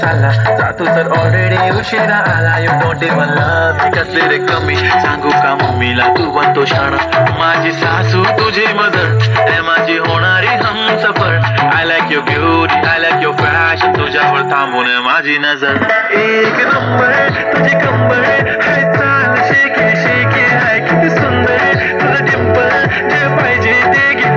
चालला जातो तर ऑलरेडी उशिरा आला. यू डोंट इवन लव्ह मी कसले रे कमी सांगू का मम्मीला तू बनतो शाणा. माझी सासू तुझी मदर ए माझी होणारी Humsafar. I like your beauty I like your fashion तुझ्यावर थांबून माझी नजर. एक नंबर तुझी कंबर हाय चाल शेके शेके हाय किती सुंदर तुझं डिंपल जे पाहिजे ते घे.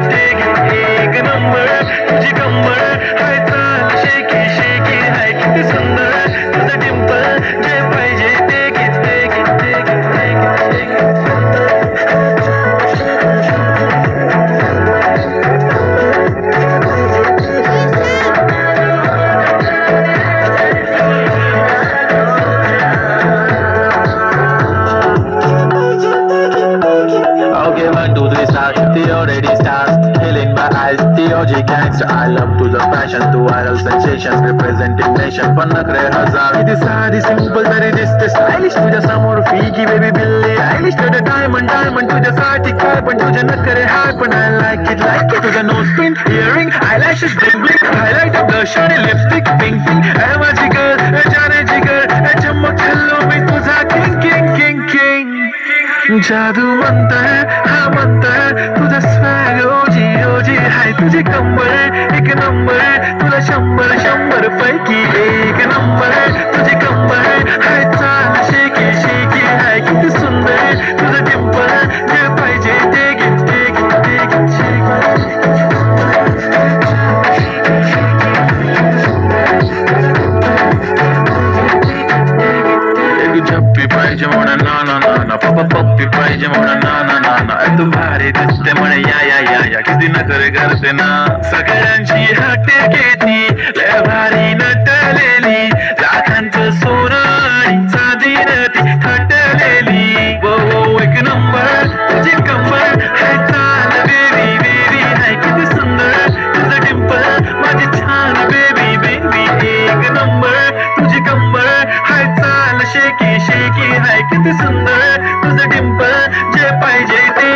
एक नंबर तुझी कंबर हाय चाल शेके शेके हाय किती सुंदर तुझं डिंपल जे पाहिजे ते घे. Okay, 1, 2, 3, start. The already starts. Killing my eyes. The OG gangster. I love to the passion. To viral sensations. Representing nation. पण नखरे हजार. किती साधी सिंपल तरी दिसते स्टायलिश तुझ्या समोर फिगी बेबी बिल्ली आयलिश. तुझं डायमंड तुझ्यासाठी काय पण तुझे नखरे हाय पण I like it. तुझं nose pin earring eyelashes bling bling highlight blush आणि लिपस्टिक पिंक पिंक. ए माझी गर्ल जाने जिगर चमक हल्लो मी तुझा किंग किंग किंग किंग. जादू म्हणताय हा म्हणताय तुझा स्वॅग ओजी ओजी हाय तुझी कंबर एक नंबर तुला 100 पैकी एक नंबर तुझी कंबर हाय चाल शेकी शेकी हाय किती सुंदर तुझं डिंपल जे पाहिजे ते घे. झप्पी पाहिजे म्हणून ना ना ना ना पप्पी पाहिजे म्हणून ना ना ना ना. तू भारी दिसते म्हणे या किती नखरे करते ना. सगळ्यांची हटे घेती लय भारी नटलेली लाखांचं सोनं आणि चांदी ती खटलेली. वो एक नंबर तुझी कंबर हाय चाल बेबी बेबी हाय किती सुंदर तुझं डिंपल माझी छान बेबी बेबी. एक नंबर तुझी कंबर हाय चाल शेकी शेकी हाय किती सुंदर तुझं डिंपल जे पाहिजे ते